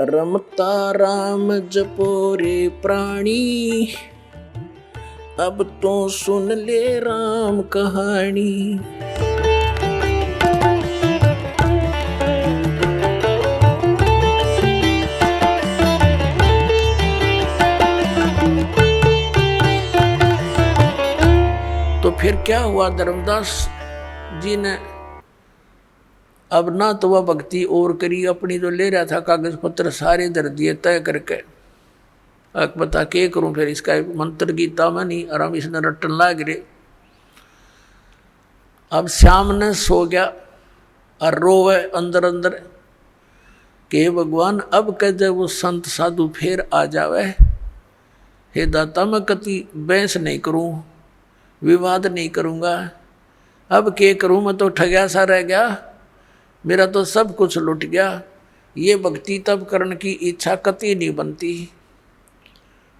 रमता राम जपो रे प्राणी, अब तो सुन ले राम कहानी। तो फिर क्या हुआ, धर्मदास जी ने अब ना तो वह भक्ति और करी, अपनी जो ले रहा था कागज पत्र सारे धर दिए तय करके। अब बता के करूं, फिर इसका मंत्र गीता में नहीं आराम इसने रटन लाग रहे। अब श्याम ने सो गया और रोवे अंदर अंदर कि भगवान अब कह दे वो संत साधु फिर आ जावे। हे दाता मैं कति बहस नहीं करूं, विवाद नहीं करूंगा, अब के करूं, मैं तो ठगया सा रह गया, मेरा तो सब कुछ लुट गया। ये भक्ति तब करने की इच्छा कति नहीं बनती।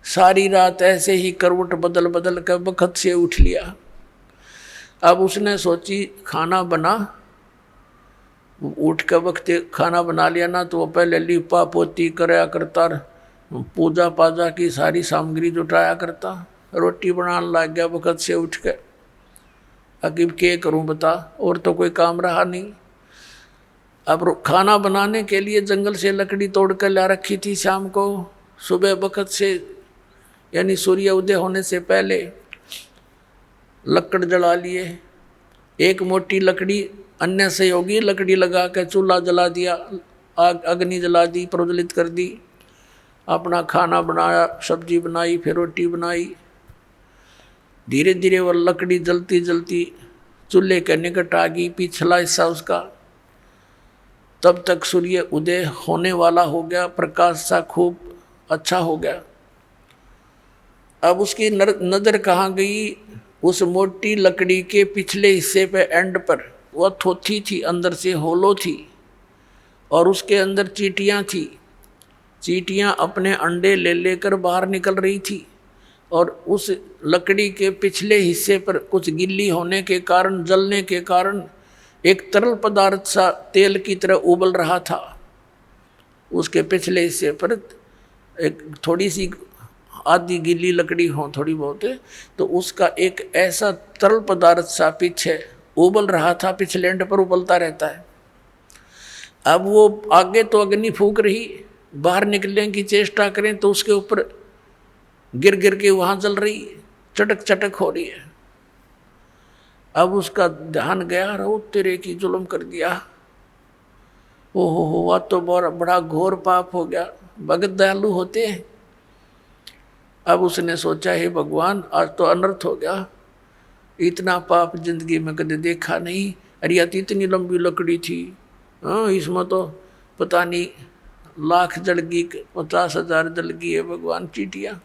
सारी रात ऐसे ही करवट बदल बदल कर बखत से उठ लिया। अब उसने सोची खाना बना, उठ के वक्त खाना बना लिया ना तो वो पहले लिपा पोती कराया करता, पूजा पाजा की सारी सामग्री जुटाया करता, रोटी बनाने लग गया वक्त से उठ के। अकीब के करूं बता, और तो कोई काम रहा नहीं। अब खाना बनाने के लिए जंगल से लकड़ी तोड़ कर ला रखी थी शाम को, सुबह वक्त से यानी सूर्य उदय होने से पहले लकड़ जला लिए। एक मोटी लकड़ी अन्य सहयोगी लकड़ी लगा कर चूल्हा जला दिया, आग अग्नि जला दी, प्रज्वलित कर दी, अपना खाना बनाया, सब्जी बनाई, फिर रोटी बनाई। धीरे धीरे वह लकड़ी जलती जलती चूल्हे के निकट आ गई, पिछला हिस्सा उसका। तब तक सूर्य उदय होने वाला हो गया, प्रकाश सा खूब अच्छा हो गया। अब उसकी नज़र कहाँ गई, उस मोटी लकड़ी के पिछले हिस्से पे एंड पर वह थोथी थी, अंदर से होलो थी और उसके अंदर चींटियाँ थी। चींटियाँ अपने अंडे ले लेकर बाहर निकल रही थी और उस लकड़ी के पिछले हिस्से पर कुछ गिल्ली होने के कारण, जलने के कारण एक तरल पदार्थ सा तेल की तरह उबल रहा था। उसके पिछले हिस्से पर एक थोड़ी सी आधी गीली लकड़ी हो थोड़ी बहुत, तो उसका एक ऐसा तरल पदार्थ सा पीछे उबल रहा था, पिछले एंड पर उबलता रहता है। अब वो आगे तो अग्नि फूंक रही, बाहर निकलने की चेष्टा करें तो उसके ऊपर गिर गिर के वहाँ जल रही, चटक चटक हो रही है। अब उसका ध्यान गया, रो तेरे की जुल्म कर दिया, ओहो हुआ तो बड़ा घोर पाप हो गया। भगत दयालु होते हैं। अब उसने सोचा हे भगवान आज तो अनर्थ हो गया, इतना पाप जिंदगी में कभी देखा नहीं। अरे यार इतनी लंबी लकड़ी थी, हाँ इसमें तो पता नहीं लाख जल गई, 50,000 जल गई है भगवान चींटियाँ।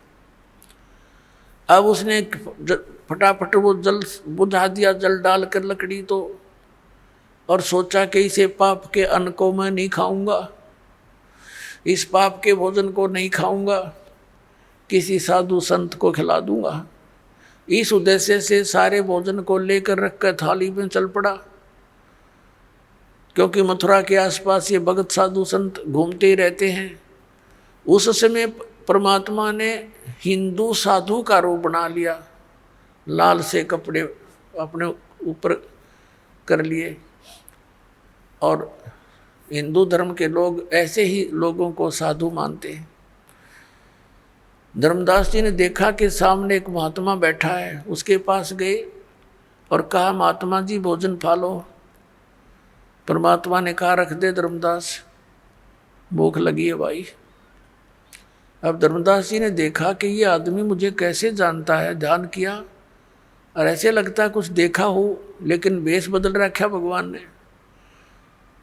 अब उसने फटाफट वो जल बुझा दिया, जल डाल कर लकड़ी तो, और सोचा कि इसे पाप के अन्न को मैं नहीं खाऊंगा, इस पाप के भोजन को नहीं खाऊंगा, किसी साधु संत को खिला दूंगा। इस उद्देश्य से सारे भोजन को लेकर रखकर थाली में चल पड़ा, क्योंकि मथुरा के आसपास ये भगत साधु संत घूमते ही रहते हैं। उस समय परमात्मा ने हिंदू साधु का रूप बना लिया, लाल से कपड़े अपने ऊपर कर लिए, और हिंदू धर्म के लोग ऐसे ही लोगों को साधु मानते हैं। धर्मदास जी ने देखा कि सामने एक महात्मा बैठा है, उसके पास गए और कहा महात्मा जी भोजन खा लो। परमात्मा ने कहा रख दे धर्मदास, भूख लगी है भाई। अब धर्मदास जी ने देखा कि ये आदमी मुझे कैसे जानता है, ध्यान किया और ऐसे लगता कुछ देखा हो, लेकिन वेश बदल रखा भगवान ने।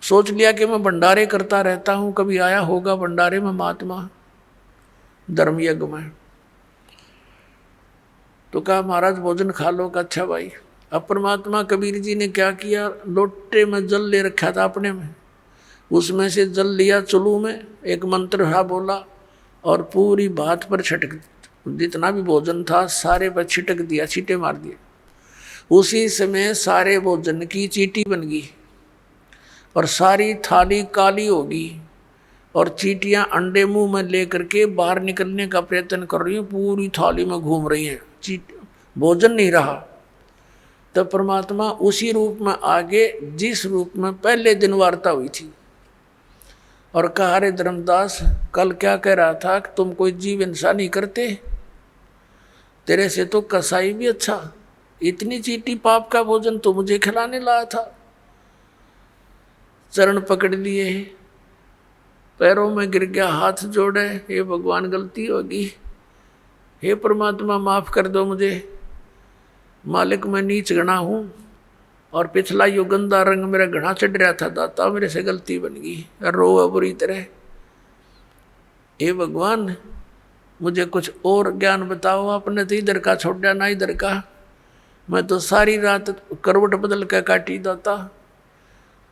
सोच लिया कि मैं भंडारे करता रहता हूँ, कभी आया होगा भंडारे में महात्मा धर्म यज्ञ में। तो कहा महाराज भोजन खा लो। का अच्छा भाई। अब परमात्मा कबीर जी ने क्या किया, लोटे में जल ले रखा था अपने में, उसमें से जल लिया चुलू में, एक मंत्र हा बोला और पूरी बात पर छटक, जितना भी भोजन था सारे पर छिटक दिया, छींटे मार दिए। उसी समय सारे भोजन की चींटी बन गई और सारी थाली काली होगी। और चींटियां अंडे मुंह में लेकर के बाहर निकलने का प्रयत्न कर रही हैं, पूरी थाली में घूम रही हैं, भोजन नहीं रहा। तब परमात्मा उसी रूप में आगे जिस रूप में पहले दिन वार्ता हुई थी और कहा, अरे धर्मदास कल क्या कह रहा था कि तुम कोई जीव हिंसा नहीं करते, तेरे से तो कसाई भी अच्छा, इतनी चींटी पाप का भोजन तो मुझे खिलाने लाया था। चरण पकड़ लिए, पैरों में गिर गया, हाथ जोड़े, हे भगवान गलती होगी, हे परमात्मा माफ कर दो मुझे, मालिक मैं नीच गणा हूँ और पिछला यो गंदा रंग मेरा घना चढ़ रहा था, दाता मेरे से गलती बन गई, रो बुरी तरह, हे भगवान मुझे कुछ और ज्ञान बताओ, आपने तो इधर का छोड़ा ना इधर का, मैं तो सारी रात करवट बदल के काटी दाता।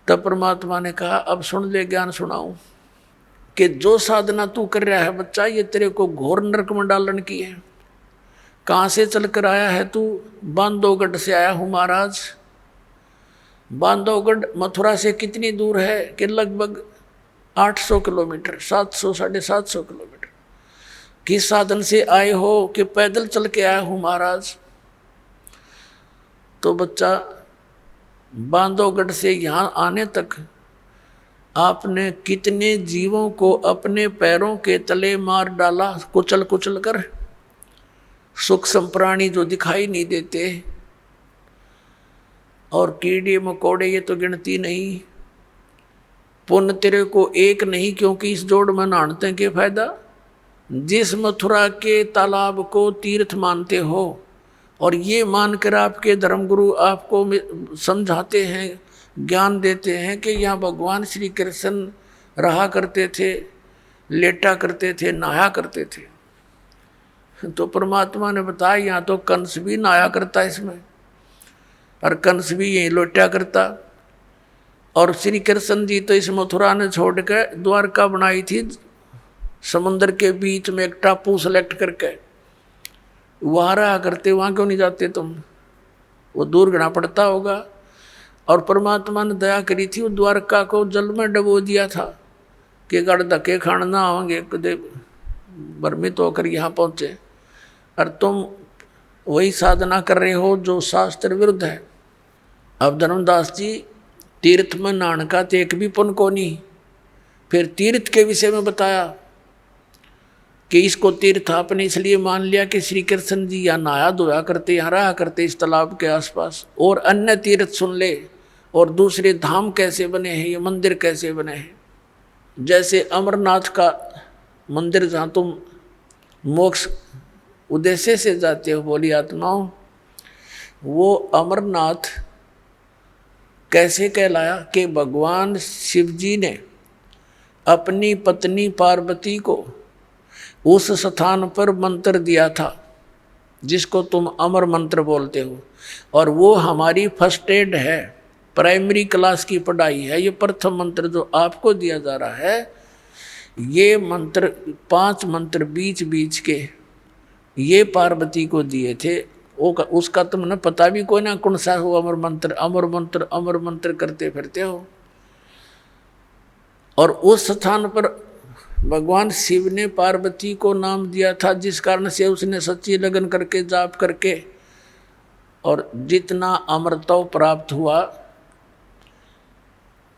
तब परमात्मा ने कहा, अब सुन ले ज्ञान सुनाऊं कि जो साधना तू कर रहा है बच्चा, ये तेरे को घोर नरक में डालन की है। कहाँ से चल कर आया है तू? बांधवगढ़ से आया हूँ महाराज। बांधवगढ़ मथुरा से कितनी दूर है? कि लगभग 800 किलोमीटर, 700 750 किलोमीटर। किस साधन से आए हो? कि पैदल चल के आया हूँ महाराज। तो बच्चा बांधवगढ़ से यहाँ आने तक आपने कितने जीवों को अपने पैरों के तले मार डाला, कुचल कुचल कर। सूक्ष्म प्राणी जो दिखाई नहीं देते और कीड़े मकोड़े ये तो गिनती नहीं। पुण्य तेरे को एक नहीं, क्योंकि इस जोड़ में नहाते के फायदा। जिस मथुरा के तालाब को तीर्थ मानते हो और ये मानकर आपके धर्मगुरु आपको समझाते हैं, ज्ञान देते हैं कि यहाँ भगवान श्री कृष्ण रहा करते थे, लेटा करते थे, नहाया करते थे, तो परमात्मा ने बताया यहाँ तो कंस भी नहाया करता इसमें, और कंस भी यहीं लेटा करता। और श्री कृष्ण जी तो इस मथुरा ने छोड़ कर द्वारका बनाई थी, समुद्र के बीच में एक टापू सेलेक्ट करके, वहाँ रहा करते। वहाँ क्यों नहीं जाते तुम? वो दूर घना पड़ता होगा। और परमात्मा ने दया करी थी, वो द्वारका को जल में डबो दिया था कि गड़ धक्के खान ना होंगे, कदे भ्रमित होकर यहाँ पहुँचे। और तुम वही साधना कर रहे हो जो शास्त्र विरुद्ध है। अब धर्मदास जी तीर्थ में नहाने का तो एक भी पुण्य को नहीं। फिर तीर्थ के विषय में बताया कि इसको तीर्थ आपने इसलिए मान लिया कि श्री कृष्ण जी यहाँ नहाया धोया करते, यहाँ रहा करते इस तालाब के आसपास। और अन्य तीर्थ सुन ले, और दूसरे धाम कैसे बने हैं, ये मंदिर कैसे बने हैं। जैसे अमरनाथ का मंदिर जहाँ तुम मोक्ष उद्देश्य से जाते हो बोली आत्माओं, वो अमरनाथ कैसे कहलाया? कि भगवान शिव जी ने अपनी पत्नी पार्वती को उस स्थान पर मंत्र दिया था जिसको तुम अमर मंत्र बोलते हो, और वो हमारी फर्स्ट एड है, प्राइमरी क्लास की पढ़ाई है। ये प्रथम मंत्र जो आपको दिया जा रहा है, ये मंत्र 5 मंत्र बीच बीच के ये पार्वती को दिए थे। उसका तुमने पता भी कोई ना कौन सा हो, अमर मंत्र अमर मंत्र अमर मंत्र करते फिरते हो। और उस स्थान पर भगवान शिव ने पार्वती को नाम दिया था, जिस कारण से उसने सच्ची लगन करके जाप करके और जितना अमरत्व प्राप्त हुआ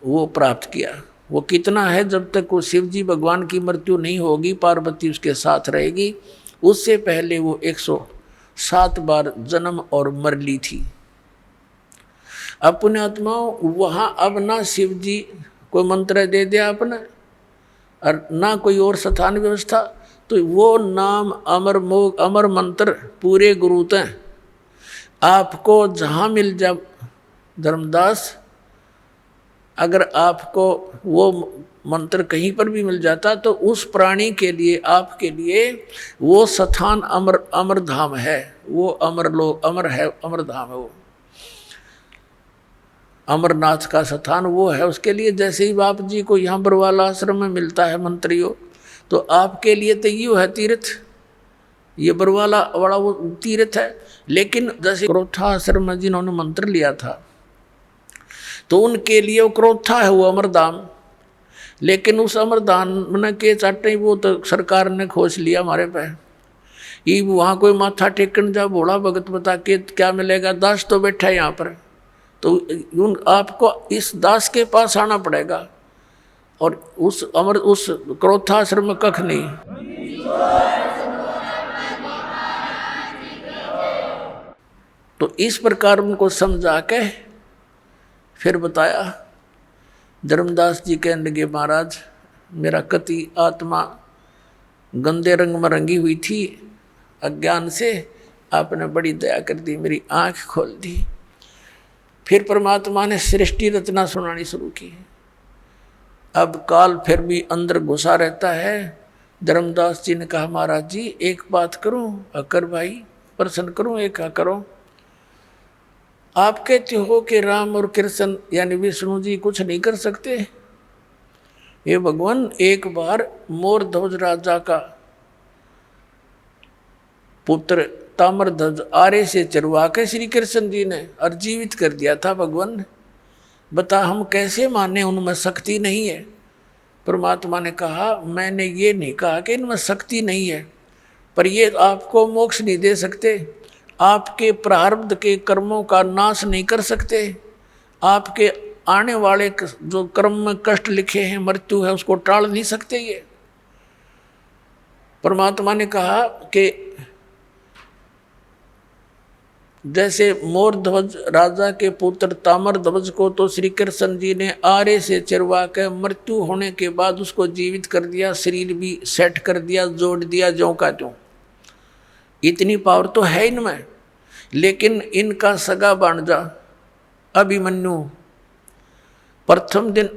वो प्राप्त किया। वो कितना है? जब तक वो शिव जी भगवान की मृत्यु नहीं होगी, पार्वती उसके साथ रहेगी, उससे पहले वो 107 बार जन्म और मर ली थी। अब पुण्यात्माओं वहाँ अब ना शिव जी कोई मंत्र दे दिया आपने और ना कोई और स्थान व्यवस्था, तो वो नाम अमर मंत्र पूरे गुरुत हैं। आपको जहाँ मिल जा धर्मदास, अगर आपको वो मंत्र कहीं पर भी मिल जाता तो उस प्राणी के लिए, आपके लिए वो स्थान अमर धाम है, वो अमर लोक अमर है, अमर धाम है वो अमरनाथ का स्थान वो है उसके लिए। जैसे ही बाप जी को यहाँ बरवाला आश्रम में मिलता है मंत्रियों, तो आपके लिए तो ये है तीर्थ, ये बरवाला वाला वो तीर्थ है। लेकिन जैसे क्रोथा आश्रम में जिन्होंने मंत्र लिया था तो उनके लिए वो क्रोथा है वो अमरधाम। लेकिन उस अमरदान में के चाटे वो तो सरकार ने खोज लिया हमारे पे। ये वहाँ कोई माथा टेकन जा भोला भगत बता के क्या मिलेगा, दास तो बैठा है यहाँ पर, तो आपको इस दास के पास आना पड़ेगा। और उस क्रोधाश्रम में कख नहीं। तो इस प्रकार उनको समझा के फिर बताया। धर्मदास जी कहने लगे, महाराज मेरा कति आत्मा गंदे रंग में रंगी हुई थी अज्ञान से, आपने बड़ी दया कर दी, मेरी आंख खोल दी। फिर परमात्मा ने सृष्टि रचना सुनानी शुरू की। अब काल फिर भी अंदर घुसा रहता है। धर्मदास जी ने कहा, महाराज जी एक बात करूं, अकर भाई प्रश्न करूं, एक करो। आप कहते हो कि राम और कृष्ण यानी विष्णु जी कुछ नहीं कर सकते। ये भगवान एक बार मोर ध्वज राजा का पुत्र ताम्रध्वज आरे से चरवा के श्री कृष्ण जी ने और जीवित कर दिया था भगवान ने। बता हम कैसे माने उनमें शक्ति नहीं है। परमात्मा ने कहा, मैंने ये नहीं कहा कि इनमें शक्ति नहीं है, पर ये आपको मोक्ष नहीं दे सकते, आपके प्रारब्ध के कर्मों का नाश नहीं कर सकते, आपके आने वाले जो कर्म में कष्ट लिखे हैं, मृत्यु है, उसको टाल नहीं सकते। ये परमात्मा ने कहा कि जैसे मोर ध्वज राजा के पुत्र ताम्र ध्वज को तो श्री कृष्ण जी ने आरे से चिरवा कर मृत्यु होने के बाद उसको जीवित कर दिया, शरीर भी सेट कर दिया, जोड़ दिया ज्यों का त्यों। इतनी पावर तो है इनमें। लेकिन इनका सगा भांजा अभिमन्यु प्रथम दिन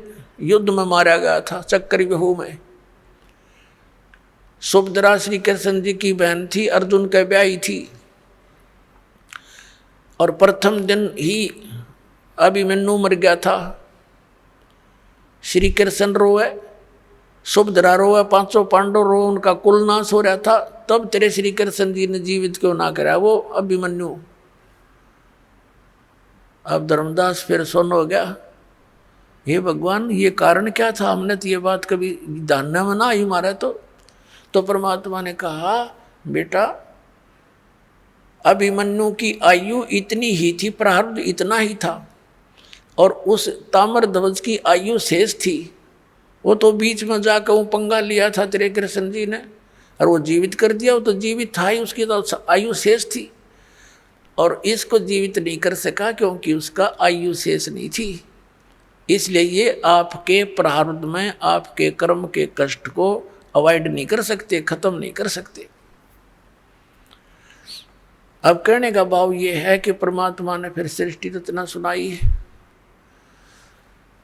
युद्ध में मारा गया था, चक्रव्यूह में। सुभद्रा श्री कृष्ण जी की बहन थी, अर्जुन के ब्याही थी, और प्रथम दिन ही अभिमन्यु मर गया था। श्री कृष्ण रोए, सुभद्रा रोए, पांचों पांडव रोए, उनका कुल नाश हो रहा था। तब तेरे श्री कृष्ण जी ने जीवित क्यों ना करा वो अभिमन्यु। अब धर्मदास फिर सुन हो गया, हे भगवान ये कारण क्या था, हमने तो ये बात कभी ध्यान में ना आई हमारा। तो परमात्मा ने कहा, बेटा अभिमन्यु की आयु इतनी ही थी, प्रारब्ध इतना ही था, और उस ताम्रध्वज की आयु शेष थी। वो तो बीच में जाकर वो पंगा लिया था तेरे कृष्ण जी ने, और वो जीवित कर दिया। वो तो जीवित था ही, उसकी तो आयु शेष थी, और इसको जीवित नहीं कर सका क्योंकि उसका आयु शेष नहीं थी। इसलिए ये आपके प्रारब्ध में आपके कर्म के कष्ट को अवॉइड नहीं कर सकते, खत्म नहीं कर सकते। अब कहने का भाव ये है कि परमात्मा ने फिर सृष्टि रचना सुनाई है।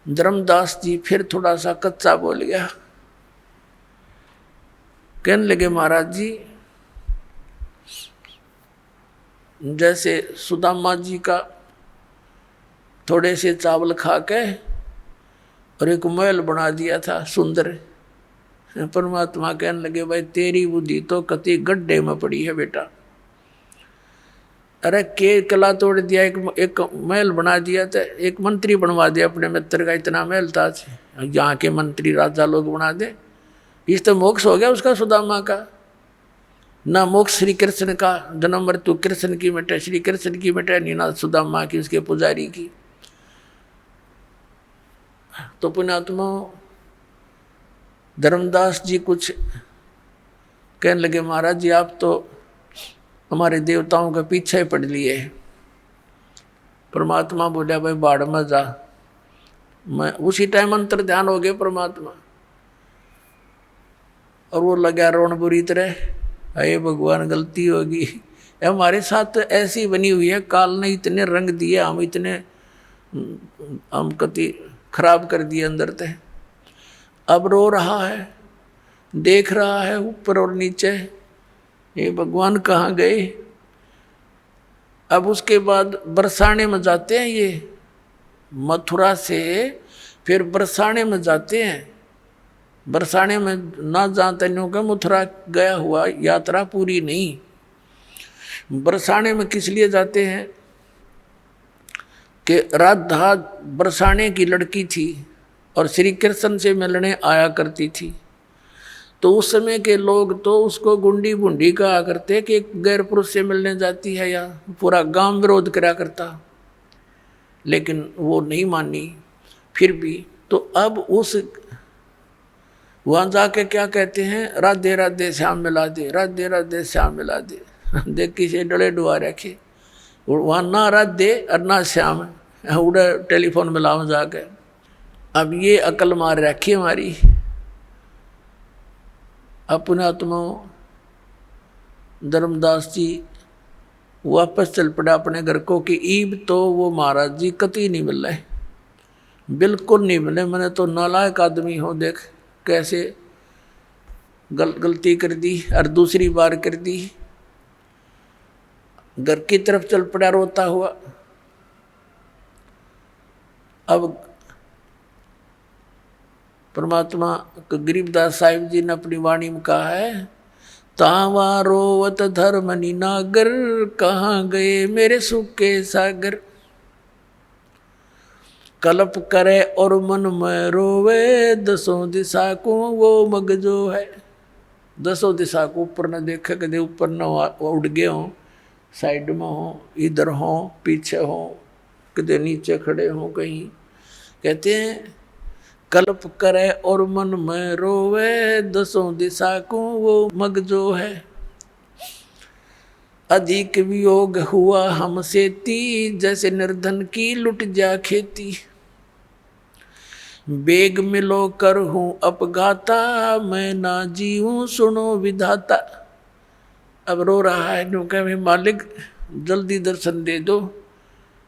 धर्मदास जी फिर थोड़ा सा कच्चा बोल गया, कहने लगे, महाराज जी जैसे सुदामा जी का थोड़े से चावल खा के और एक महल बना दिया था सुंदर। परमात्मा कहने लगे, भाई तेरी बुद्धि तो कति गड्ढे में पड़ी है बेटा। अरे के कला तोड़ दिया, एक महल बना दिया था, एक मंत्री बनवा दिया अपने मित्र का, इतना महल था, यहाँ के मंत्री राजा लोग बना दे। इस तो मोक्ष हो गया उसका, सुदामा का। ना मोक्ष श्री कृष्ण का, जन्म मृत्यु कृष्ण की मिटे, श्री कृष्ण की मिटे नहीं, ना सुदामा की, उसके पुजारी की। तो पुण्यात्मा धर्मदास जी कुछ कहने लगे, महाराज जी आप तो हमारे देवताओं के पीछे ही पड़ लिए। परमात्मा बोला, भाई बाढ़ में जा। मैं उसी टाइम अंतर ध्यान हो गए परमात्मा, और वो लगा रोन बुरी तरह, अरे भगवान गलती होगी, हमारे साथ ऐसी बनी हुई है, काल ने इतने रंग दिए, हम कति खराब कर दिए अंदर ते। अब रो रहा है, देख रहा है ऊपर और नीचे, ये भगवान कहाँ गए। अब उसके बाद बरसाने में जाते हैं, ये मथुरा से फिर बरसाने में जाते हैं। बरसाने में ना जानते नहीं होगा, मथुरा गया हुआ यात्रा पूरी नहीं। बरसाने में किस लिए जाते हैं कि राधा बरसाने की लड़की थी, और श्री कृष्ण से मिलने आया करती थी। तो उस समय के लोग तो उसको गुंडी बुंडी कहा करते कि गैर पुरुष से मिलने जाती है, या पूरा गांव विरोध करा करता, लेकिन वो नहीं मानी फिर भी। तो अब उस वहाँ जाके क्या कहते हैं, राधे राधे श्याम मिला दे, राधे राधे श्याम मिला दे। देख किसे डले डुआ रखे, वहाँ ना राधे और ना श्याम, उड़ा टेलीफोन मिलाओ जाके। अब ये अकल मार रखी हमारी अपने आत्मा। धर्मदास जी वापस चल पड़ा अपने घर को कि ईब तो वो महाराज जी कतई नहीं मिल रहे, बिल्कुल नहीं मिले। मैंने तो नालायक आदमी हो, देख कैसे गलती कर दी और दूसरी बार कर दी। घर की तरफ चल पड़ा रोता हुआ। अब परमात्मा गरीबदास साहिब जी ने अपनी वाणी में कहा है, तावा रोवत धर्मनि नागर, कहाँ गए मेरे सुख के सागर। कल्प करे और मन में रोवे, दसों दिशा को वो मग जो है। दसों दिशा को ऊपर न देखे, कदे ऊपर न उड़ गए हों, साइड में हो, इधर हो, पीछे हो, कदे नीचे खड़े हो कहीं। कहते हैं कल्प करे और मन में रोवे, दसों दिशा को वो मग जो है। अधिक वियोग हुआ हमसे ती, जैसे निर्धन की लुट जा खेती। बेग मिलो कर हूँ अपघाता, मैं ना जीऊँ सुनो विधाता। अब रो रहा है, क्योंकि मालिक जल्दी दर्शन दे दो,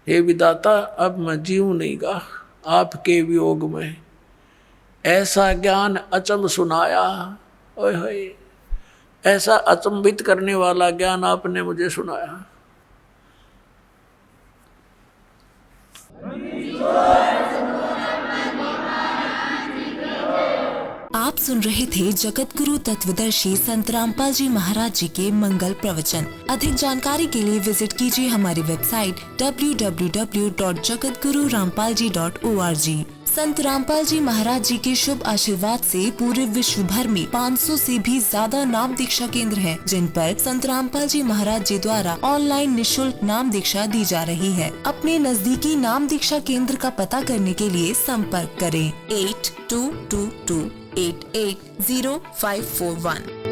हे विधाता अब मैं जीऊँ नहीं गा आपके वियोग में। ऐसा ज्ञान अचंभ सुनाया, ओए होए, ऐसा अचंभित करने वाला ज्ञान आपने मुझे सुनाया। आप सुन रहे थे जगत गुरु तत्वदर्शी संत रामपाल जी महाराज जी के मंगल प्रवचन। अधिक जानकारी के लिए विजिट कीजिए हमारी वेबसाइट www.jagatgururampalji.org। संत रामपाल जी महाराज जी के शुभ आशीर्वाद से पूरे विश्व भर में 500 से भी ज्यादा नाम दीक्षा केंद्र हैं, जिन पर संत रामपाल जी महाराज जी द्वारा ऑनलाइन निशुल्क नाम दीक्षा दी जा रही है। अपने नजदीकी नाम दीक्षा केंद्र का पता करने के लिए संपर्क करें 8222880541।